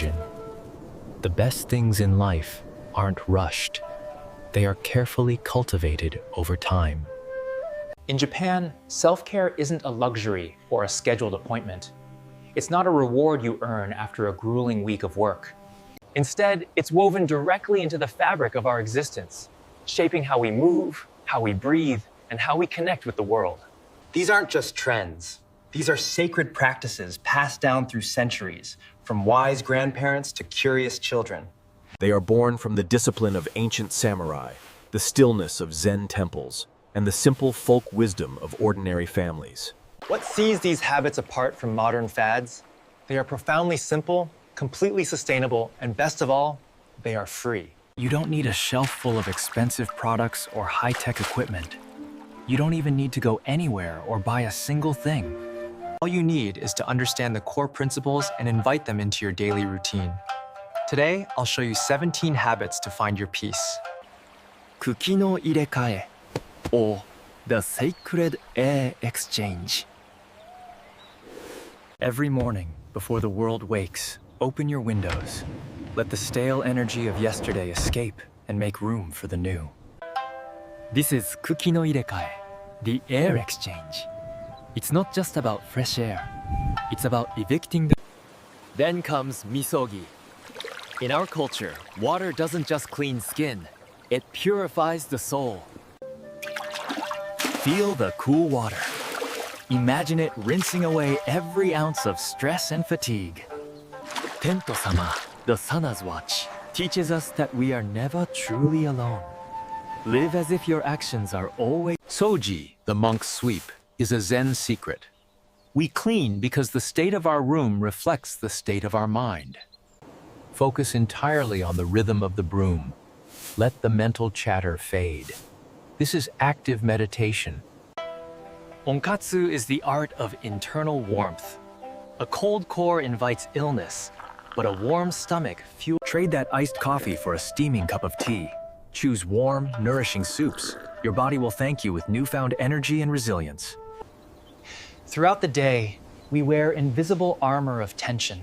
Shojin. The best things in life aren't rushed. They are carefully cultivated over time. In Japan, self-care isn't a luxury or a scheduled appointment. It's not a reward you earn after a grueling week of work. Instead, it's woven directly into the fabric of our existence, shaping how we move, how we breathe, and how we connect with the world. These aren't just trends. These are sacred practices passed down through centuries, from wise grandparents to curious children. They are born from the discipline of ancient samurai, the stillness of Zen temples, and the simple folk wisdom of ordinary families. What sets these habits apart from modern fads? They are profoundly simple, completely sustainable, and best of all, they are free. You don't need a shelf full of expensive products or high-tech equipment. You don't even need to go anywhere or buy a single thing. All you need is to understand the core principles and invite them into your daily routine. Today, I'll show you 17 habits to find your peace. Kuki no Irekae, or the sacred air exchange. Every morning, before the world wakes, open your windows. Let the stale energy of yesterday escape and make room for the new. This is Kuki no Irekae, the air exchange. It's not just about fresh air. It's about evicting the... Then comes Misogi. In our culture, water doesn't just clean skin. It purifies the soul. Feel the cool water. Imagine it rinsing away every ounce of stress and fatigue. Tentou-sama, the Sana's watch, teaches us that we are never truly alone. Live as if your actions are always... Souji, the monk's sweep, is a Zen secret. We clean because the state of our room reflects the state of our mind. Focus entirely on the rhythm of the broom. Let the mental chatter fade. This is active meditation. Onkatsu is the art of internal warmth. A cold core invites illness, but a warm stomach fuels... Trade that iced coffee for a steaming cup of tea. Choose warm, nourishing soups. Your body will thank you with newfound energy and resilience. Throughout the day, we wear invisible armor of tension.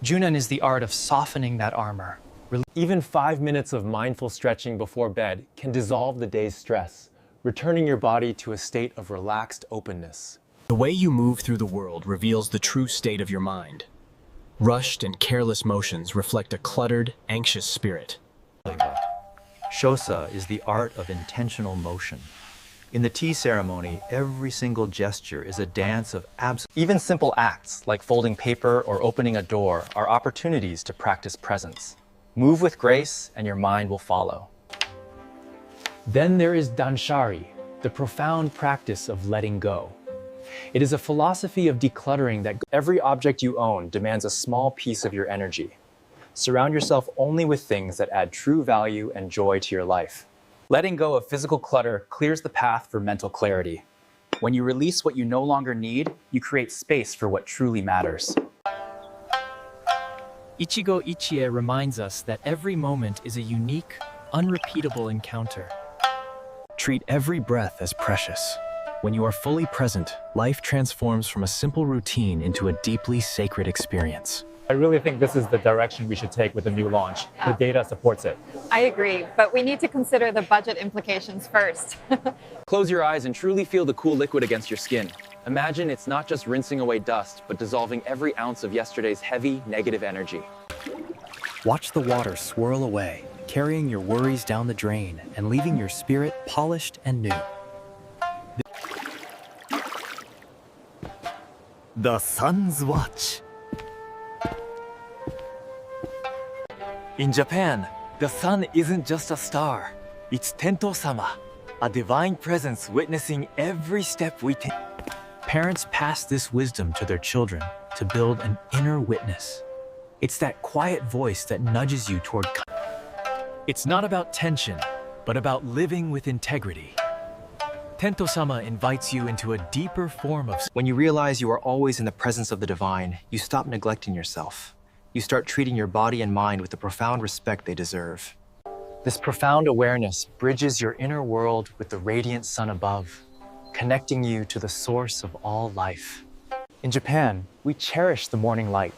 Junan is the art of softening that armor. Even 5 minutes of mindful stretching before bed can dissolve the day's stress, returning your body to a state of relaxed openness. The way you move through the world reveals the true state of your mind. Rushed and careless motions reflect a cluttered, anxious spirit. Shosa is the art of intentional motion. In the tea ceremony, every single gesture is a dance of Even simple acts like folding paper or opening a door are opportunities to practice presence. Move with grace and your mind will follow. Then there is Danshari, the profound practice of letting go. It is a philosophy of decluttering that every object you own demands a small piece of your energy. Surround yourself only with things that add true value and joy to your life. Letting go of physical clutter clears the path for mental clarity. When you release what you no longer need, you create space for what truly matters. Ichigo Ichie reminds us that every moment is a unique, unrepeatable encounter. Treat every breath as precious. When you are fully present, life transforms from a simple routine into a deeply sacred experience. I really think this is the direction we should take with the new launch. The data supports it. I agree, but we need to consider the budget implications first. Close your eyes and truly feel the cool liquid against your skin. Imagine it's not just rinsing away dust, but dissolving every ounce of yesterday's heavy, negative energy. Watch the water swirl away, carrying your worries down the drain and leaving your spirit polished and new. The Sun's Watch. In Japan, the sun isn't just a star. It's Tentou-sama, a divine presence witnessing every step we take. Parents pass this wisdom to their children to build an inner witness. It's that quiet voice that nudges you toward... It's not about tension, but about living with integrity. Tentou-sama invites you into a deeper form of... When you realize you are always in the presence of the divine, you stop neglecting yourself. You start treating your body and mind with the profound respect they deserve. This profound awareness bridges your inner world with the radiant sun above, connecting you to the source of all life. In Japan, we cherish the morning light.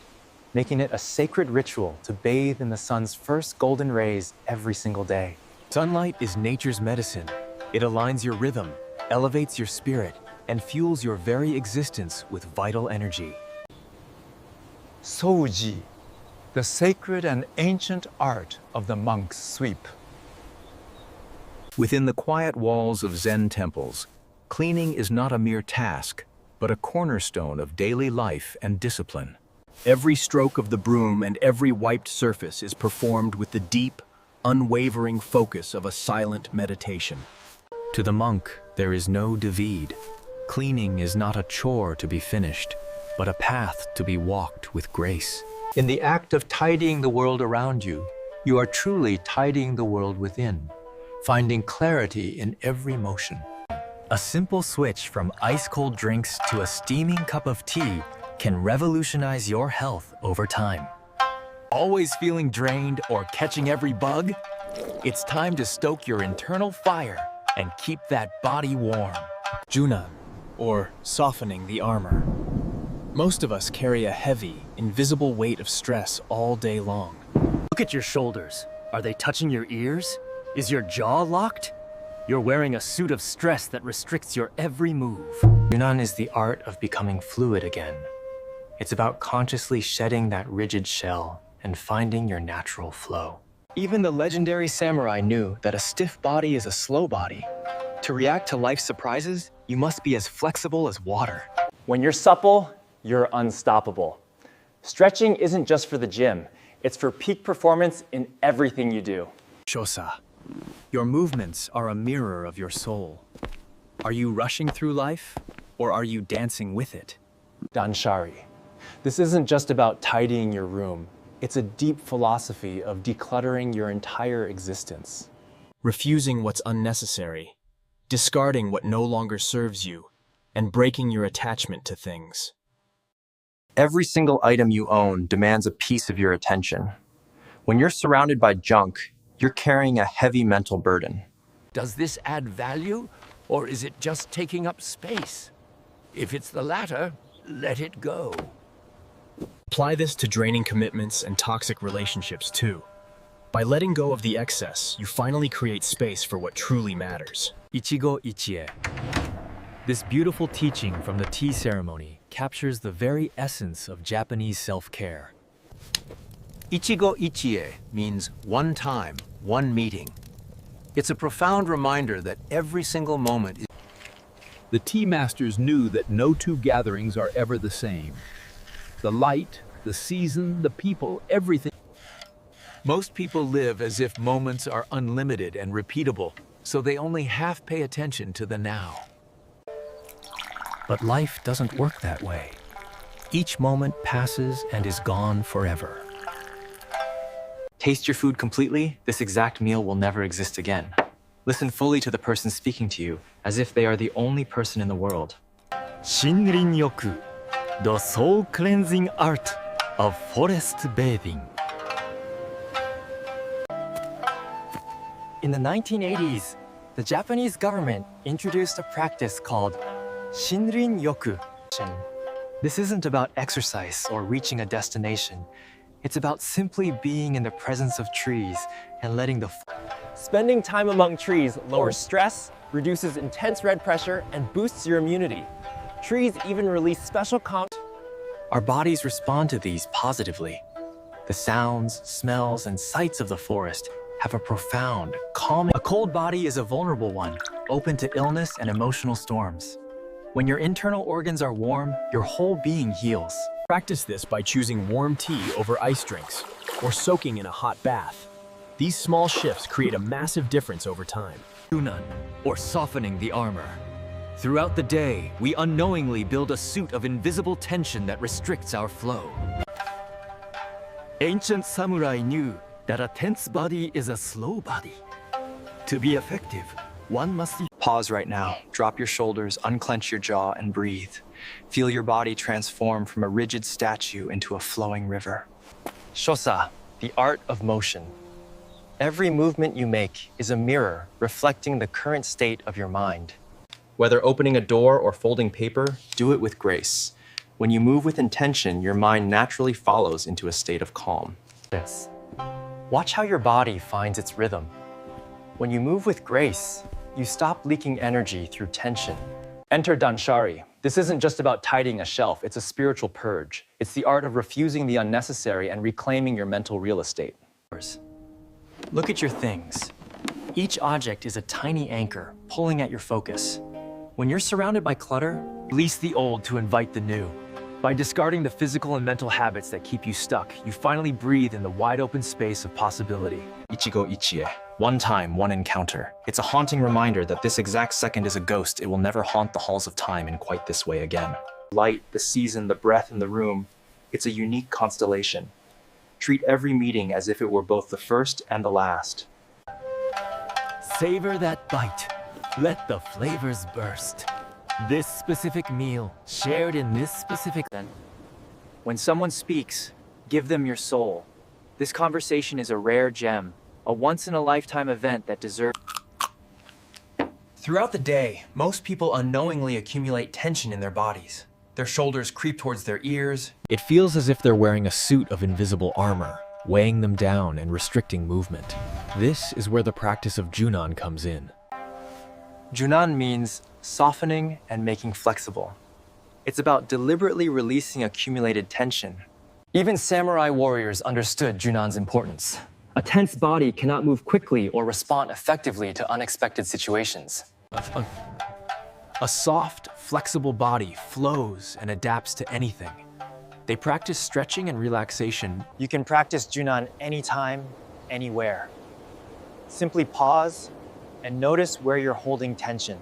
making it a sacred ritual to bathe in the sun's first golden rays every single day. Sunlight is nature's medicine. It aligns your rhythm, elevates your spirit, and fuels your very existence with vital energy. Souji, the sacred and ancient art of the monk's sweep. Within the quiet walls of Zen temples, cleaning is not a mere task, but a cornerstone of daily life and discipline. Every stroke of the broom and every wiped surface is performed with the deep, unwavering focus of a silent meditation. To the monk, there is no divide. Cleaning is not a chore to be finished, but a path to be walked with grace. In the act of tidying the world around you, you are truly tidying the world within, finding clarity in every motion. A simple switch from ice-cold drinks to a steaming cup of tea can revolutionize your health over time. Always feeling drained or catching every bug? It's time to stoke your internal fire and keep that body warm. Junan, or softening the armor. Most of us carry a heavy, invisible weight of stress all day long. Look at your shoulders. Are they touching your ears? Is your jaw locked? You're wearing a suit of stress that restricts your every move. Junan is the art of becoming fluid again. It's about consciously shedding that rigid shell and finding your natural flow. Even the legendary samurai knew that a stiff body is a slow body. To react to life's surprises, you must be as flexible as water. When you're supple, you're unstoppable. Stretching isn't just for the gym, it's for peak performance in everything you do. Shosa, your movements are a mirror of your soul. Are you rushing through life, or are you dancing with it? Danshari. This isn't just about tidying your room. It's a deep philosophy of decluttering your entire existence. Refusing what's unnecessary, discarding what no longer serves you, and breaking your attachment to things. Every single item you own demands a piece of your attention. When you're surrounded by junk, you're carrying a heavy mental burden. Does this add value, or is it just taking up space? If it's the latter, let it go. Apply this to draining commitments and toxic relationships too. By letting go of the excess, you finally create space for what truly matters. Ichigo Ichie. This beautiful teaching from the tea ceremony captures the very essence of Japanese self-care. Ichigo Ichie means one time, one meeting. It's a profound reminder that every single moment is... The tea masters knew that no two gatherings are ever the same. The light, the season, the people, everything. Most people live as if moments are unlimited and repeatable, so they only half pay attention to the now. But life doesn't work that way. Each moment passes and is gone forever. Taste your food completely, this exact meal will never exist again. Listen fully to the person speaking to you, as if they are the only person in the world. Shinrin-yoku, the soul-cleansing art of forest bathing. In the 1980s, the Japanese government introduced a practice called Shinrin-yoku. This isn't about exercise or reaching a destination. It's about simply being in the presence of trees and letting the... Spending time among trees lowers stress, reduces intense red pressure, and boosts your immunity. Trees even release special Our bodies respond to these positively. The sounds, smells, and sights of the forest have a profound, calming... A cold body is a vulnerable one, open to illness and emotional storms. When your internal organs are warm, your whole being heals. Practice this by choosing warm tea over ice drinks, or soaking in a hot bath. These small shifts create a massive difference over time. Junan, or softening the armor. Throughout the day, we unknowingly build a suit of invisible tension that restricts our flow. Ancient samurai knew that a tense body is a slow body. To be effective, one must... Pause right now, drop your shoulders, unclench your jaw, and breathe. Feel your body transform from a rigid statue into a flowing river. Shosa, the art of motion. Every movement you make is a mirror reflecting the current state of your mind. Whether opening a door or folding paper, do it with grace. When you move with intention, your mind naturally follows into a state of calm. Watch how your body finds its rhythm. When you move with grace, you stop leaking energy through tension. Enter Danshari. This isn't just about tidying a shelf, it's a spiritual purge. It's the art of refusing the unnecessary and reclaiming your mental real estate. Look at your things. Each object is a tiny anchor pulling at your focus. When you're surrounded by clutter, release the old to invite the new. By discarding the physical and mental habits that keep you stuck, you finally breathe in the wide open space of possibility. Ichigo Ichie. One time, one encounter. It's a haunting reminder that this exact second is a ghost. It will never haunt the halls of time in quite this way again. Light, the season, the breath in the room. It's a unique constellation. Treat every meeting as if it were both the first and the last. Savor that bite. Let the flavors burst. This specific meal, shared in this specific... When someone speaks, give them your soul. This conversation is a rare gem, a once-in-a-lifetime event that deserves... Throughout the day, most people unknowingly accumulate tension in their bodies. Their shoulders creep towards their ears. It feels as if they're wearing a suit of invisible armor, weighing them down and restricting movement. This is where the practice of Junan comes in. Junan means softening and making flexible. It's about deliberately releasing accumulated tension. Even samurai warriors understood Junan's importance. A tense body cannot move quickly or respond effectively to unexpected situations. A soft, flexible body flows and adapts to anything. They practice stretching and relaxation. You can practice Junan anytime, anywhere. Simply pause and notice where you're holding tension.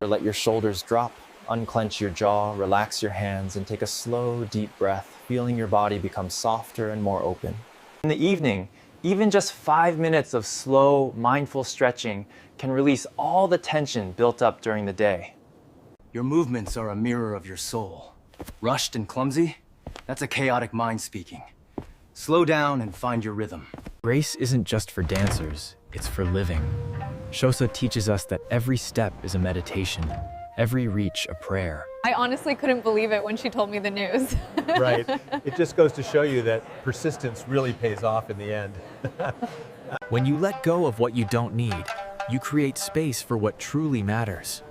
Or let your shoulders drop, unclench your jaw, relax your hands, and take a slow, deep breath, feeling your body become softer and more open. In the evening, even just 5 minutes of slow, mindful stretching can release all the tension built up during the day. Your movements are a mirror of your soul. Rushed and clumsy? That's a chaotic mind speaking. Slow down and find your rhythm. Grace isn't just for dancers, it's for living. Shosa teaches us that every step is a meditation, every reach a prayer. I honestly couldn't believe it when she told me the news. Right. It just goes to show you that persistence really pays off in the end. When you let go of what you don't need, you create space for what truly matters.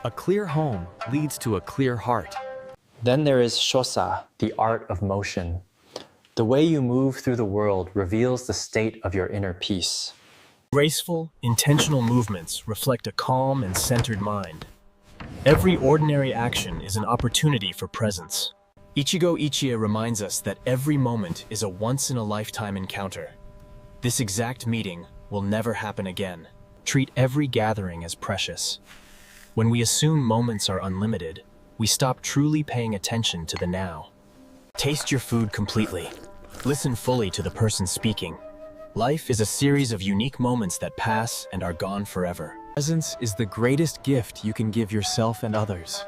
A clear home leads to a clear heart. Then there is Shosa, the art of motion. The way you move through the world reveals the state of your inner peace. Graceful, intentional movements reflect a calm and centered mind. Every ordinary action is an opportunity for presence. Ichigo Ichie reminds us that every moment is a once-in-a-lifetime encounter. This exact meeting will never happen again. Treat every gathering as precious. When we assume moments are unlimited, we stop truly paying attention to the now. Taste your food completely. Listen fully to the person speaking. Life is a series of unique moments that pass and are gone forever. Presence is the greatest gift you can give yourself and others.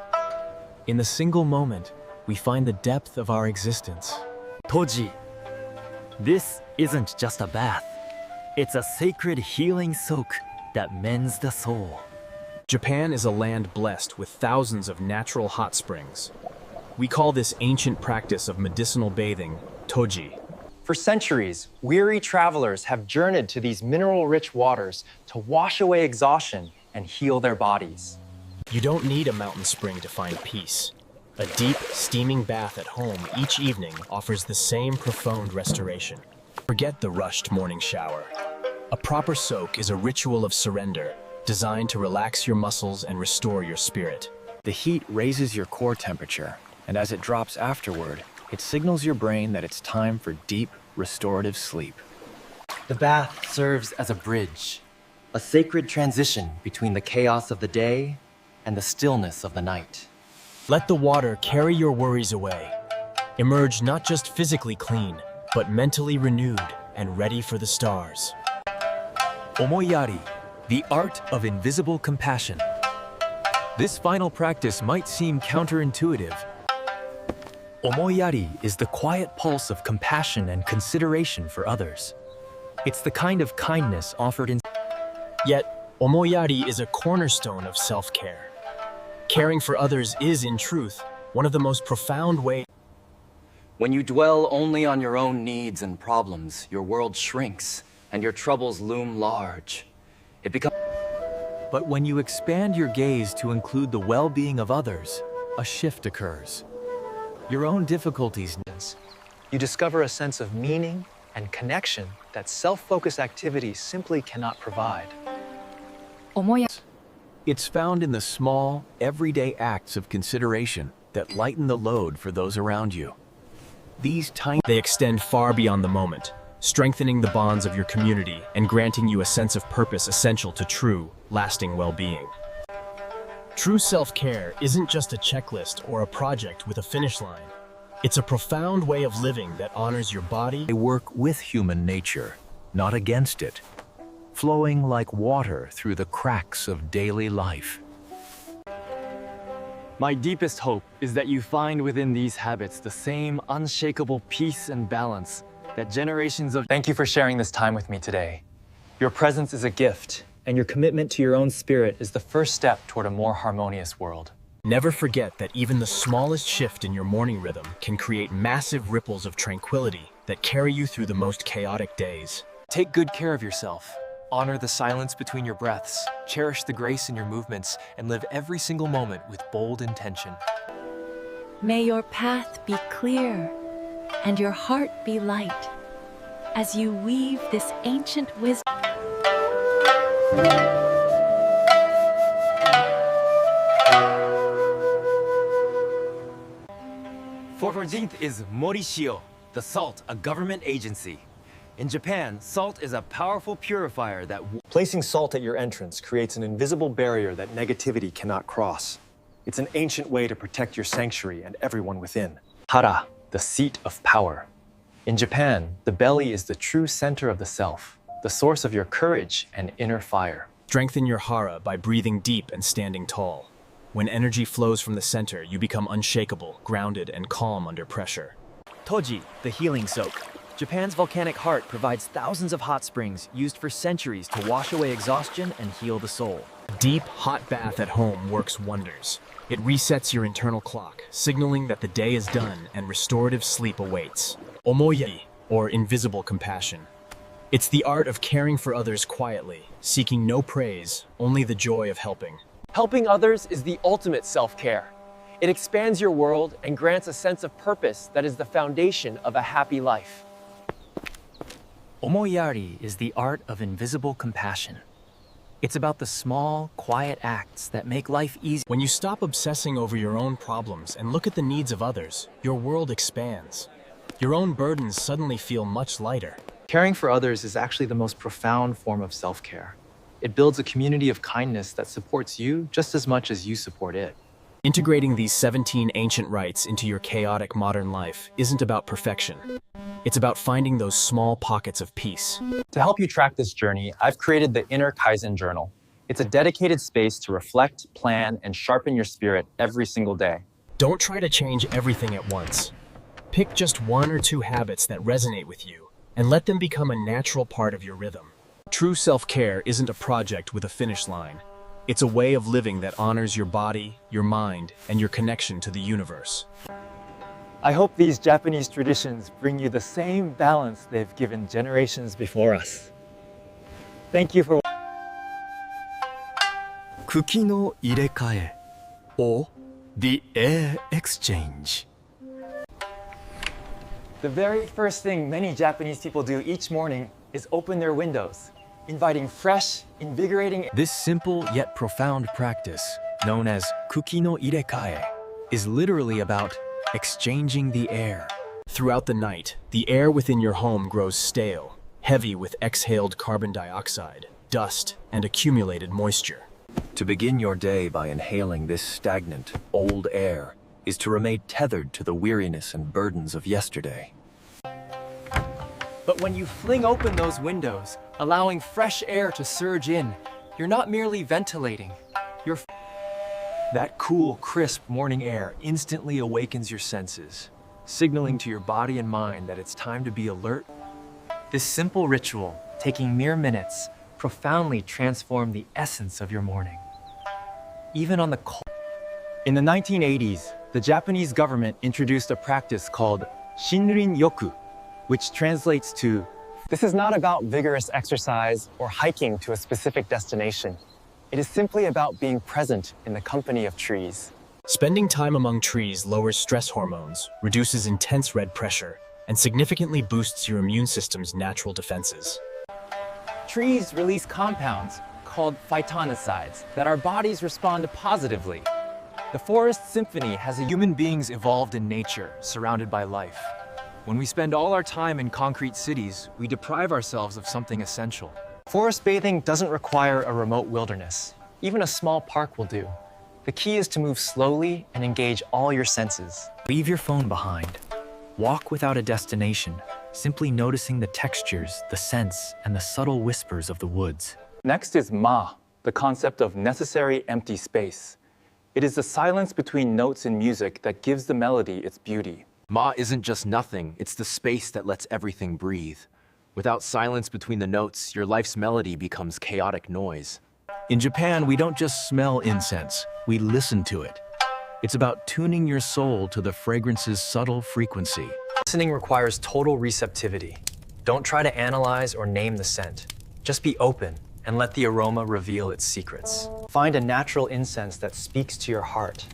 In the single moment, we find the depth of our existence. Toji. This isn't just a bath. It's a sacred healing soak that mends the soul. Japan is a land blessed with thousands of natural hot springs. We call this ancient practice of medicinal bathing Toji. For centuries, weary travelers have journeyed to these mineral-rich waters to wash away exhaustion and heal their bodies. You don't need a mountain spring to find peace. A deep, steaming bath at home each evening offers the same profound restoration. Forget the rushed morning shower. A proper soak is a ritual of surrender, designed to relax your muscles and restore your spirit. The heat raises your core temperature, and as it drops afterward, it signals your brain that it's time for deep, restorative sleep. The bath serves as a bridge, a sacred transition between the chaos of the day and the stillness of the night. Let the water carry your worries away. Emerge not just physically clean, but mentally renewed and ready for the stars. Omoiyari, the art of invisible compassion. This final practice might seem counterintuitive. Omoiyari is the quiet pulse of compassion and consideration for others. It's the kind of kindness offered in... Yet, Omoiyari is a cornerstone of self-care. Caring for others is, in truth, One of the most profound ways. When you dwell only on your own needs and problems, your world shrinks and your troubles loom large. It becomes. But when you expand your gaze to include the well-being of others, a shift occurs. Your own difficulties. You discover a sense of meaning and connection that self-focused activity simply cannot provide. It's found in the small, everyday acts of consideration that lighten the load for those around you. These tiny... They extend far beyond the moment, strengthening the bonds of your community and granting you a sense of purpose essential to true, lasting well-being. True self-care isn't just a checklist or a project with a finish line. It's a profound way of living that honors your body. They work with human nature, not against it, flowing like water through the cracks of daily life. My deepest hope is that you find within these habits the same unshakable peace and balance that generations of... Thank you for sharing this time with me today. Your presence is a gift, and your commitment to your own spirit is the first step toward a more harmonious world. Never forget that even the smallest shift in your morning rhythm can create massive ripples of tranquility that carry you through the most chaotic days. Take good care of yourself. Honor the silence between your breaths, cherish the grace in your movements, and live every single moment with bold intention. May your path be clear and your heart be light as you weave this ancient wisdom. For 14th is Morishio, the salt, a government agency. In Japan, salt is a powerful purifier that... Placing salt at your entrance creates an invisible barrier that negativity cannot cross. It's an ancient way to protect your sanctuary and everyone within. Hara, the seat of power. In Japan, the belly is the true center of the self, the source of your courage and inner fire. Strengthen your Hara by breathing deep and standing tall. When energy flows from the center, you become unshakable, grounded, and calm under pressure. Toji, the healing soak. Japan's volcanic heart provides thousands of hot springs used for centuries to wash away exhaustion and heal the soul. A deep, hot bath at home works wonders. It resets your internal clock, signaling that the day is done and restorative sleep awaits. Omoiyari, or invisible compassion. It's the art of caring for others quietly, seeking no praise, only the joy of helping. Helping others is the ultimate self-care. It expands your world and grants a sense of purpose that is the foundation of a happy life. Omoiyari is the art of invisible compassion. It's about the small, quiet acts that make life easy. When you stop obsessing over your own problems and look at the needs of others, your world expands. Your own burdens suddenly feel much lighter. Caring for others is actually the most profound form of self-care. It builds a community of kindness that supports you just as much as you support it. Integrating these 17 ancient rites into your chaotic modern life isn't about perfection. It's about finding those small pockets of peace. To help you track this journey, I've created the Inner Kaizen Journal. It's a dedicated space to reflect, plan, and sharpen your spirit every single day. Don't try to change everything at once. Pick just 1 or 2 habits that resonate with you and let them become a natural part of your rhythm. True self-care isn't a project with a finish line. It's a way of living that honors your body, your mind, and your connection to the universe. I hope these Japanese traditions bring you the same balance they've given generations before us. Thank you for... Kuki no Irekae, or the air exchange. The very first thing many Japanese people do each morning is open their windows, inviting fresh, invigorating... This simple yet profound practice, known as Kuki no Irekae, is literally about exchanging the air. Throughout the night, the air within your home grows stale, heavy with exhaled carbon dioxide, dust, and accumulated moisture. To begin your day by inhaling this stagnant, old air is to remain tethered to the weariness and burdens of yesterday. But when you fling open those windows, allowing fresh air to surge in, you're not merely ventilating, you're... That cool, crisp morning air instantly awakens your senses, signaling to your body and mind that it's time to be alert. This simple ritual, taking mere minutes, profoundly transformed the essence of your morning. Even on the cold... In the 1980s, The Japanese government introduced a practice called Shinrin-yoku, which translates to, "This is not about vigorous exercise or hiking to a specific destination. It is simply about being present in the company of trees." Spending time among trees lowers stress hormones, reduces intense red pressure, and significantly boosts your immune system's natural defenses. Trees release compounds called phytonicides that our bodies respond to positively. The forest symphony has human beings evolved in nature, surrounded by life. When we spend all our time in concrete cities, we deprive ourselves of something essential. Forest bathing doesn't require a remote wilderness. Even a small park will do. The key is to move slowly and engage all your senses. Leave your phone behind. Walk without a destination, simply noticing the textures, the scents, and the subtle whispers of the woods. Next is ma, the concept of necessary empty space. It is the silence between notes in music that gives the melody its beauty. Ma isn't just nothing, it's the space that lets everything breathe. Without silence between the notes, your life's melody becomes chaotic noise. In Japan, we don't just smell incense, we listen to it. It's about tuning your soul to the fragrance's subtle frequency. Listening requires total receptivity. Don't try to analyze or name the scent. Just be open and let the aroma reveal its secrets. Find a natural incense that speaks to your heart.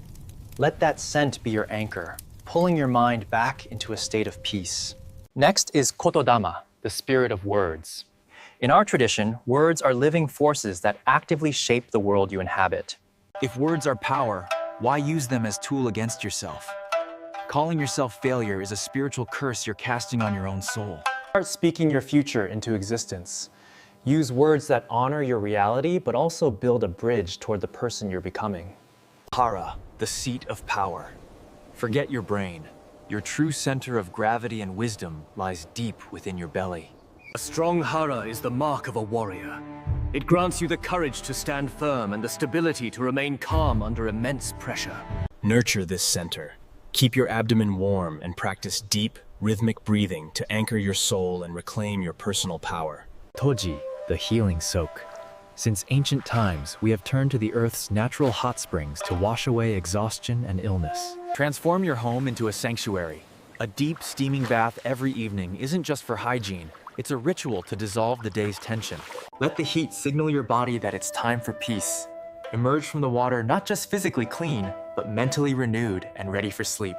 Let that scent be your anchor, pulling your mind back into a state of peace. Next is Kotodama, the spirit of words. In our tradition, words are living forces that actively shape the world you inhabit. If words are power, why use them as tool against yourself? Calling yourself failure is a spiritual curse you're casting on your own soul. Start speaking your future into existence. Use words that honor your reality, but also build a bridge toward the person you're becoming. Hara, the seat of power. Forget your brain. Your true center of gravity and wisdom lies deep within your belly. A strong Hara is the mark of a warrior. It grants you the courage to stand firm and the stability to remain calm under immense pressure. Nurture this center. Keep your abdomen warm and practice deep, rhythmic breathing to anchor your soul and reclaim your personal power. Toji, the healing soak. Since ancient times, we have turned to the Earth's natural hot springs to wash away exhaustion and illness. Transform your home into a sanctuary. A deep, steaming bath every evening isn't just for hygiene. It's a ritual to dissolve the day's tension. Let the heat signal your body that it's time for peace. Emerge from the water not just physically clean, but mentally renewed and ready for sleep.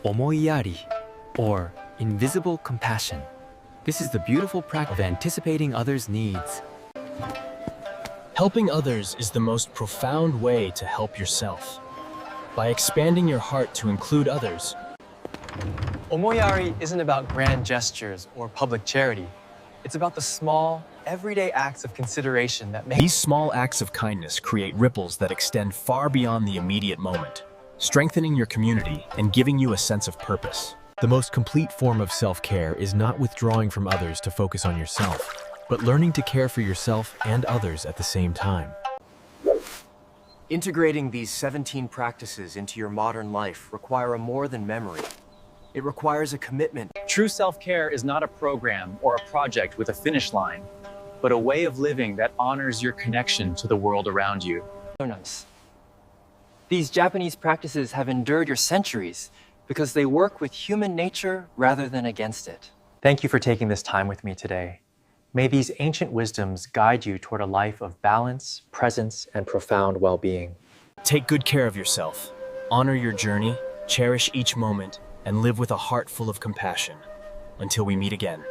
Omoiyari, or invisible compassion. This is the beautiful practice of anticipating others' needs. Helping others is the most profound way to help yourself. By expanding your heart to include others, Omoiyari isn't about grand gestures or public charity. It's about the small, everyday acts of consideration that make... These small acts of kindness create ripples that extend far beyond the immediate moment, strengthening your community and giving you a sense of purpose. The most complete form of self-care is not withdrawing from others to focus on yourself, but learning to care for yourself and others at the same time. Integrating these 17 practices into your modern life require more than memory. It requires a commitment. True self-care is not a program or a project with a finish line, but a way of living that honors your connection to the world around you. These Japanese practices have endured your centuries because they work with human nature rather than against it. Thank you for taking this time with me today. May these ancient wisdoms guide you toward a life of balance, presence, and profound well-being. Take good care of yourself. Honor your journey, cherish each moment, and live with a heart full of compassion. Until we meet again.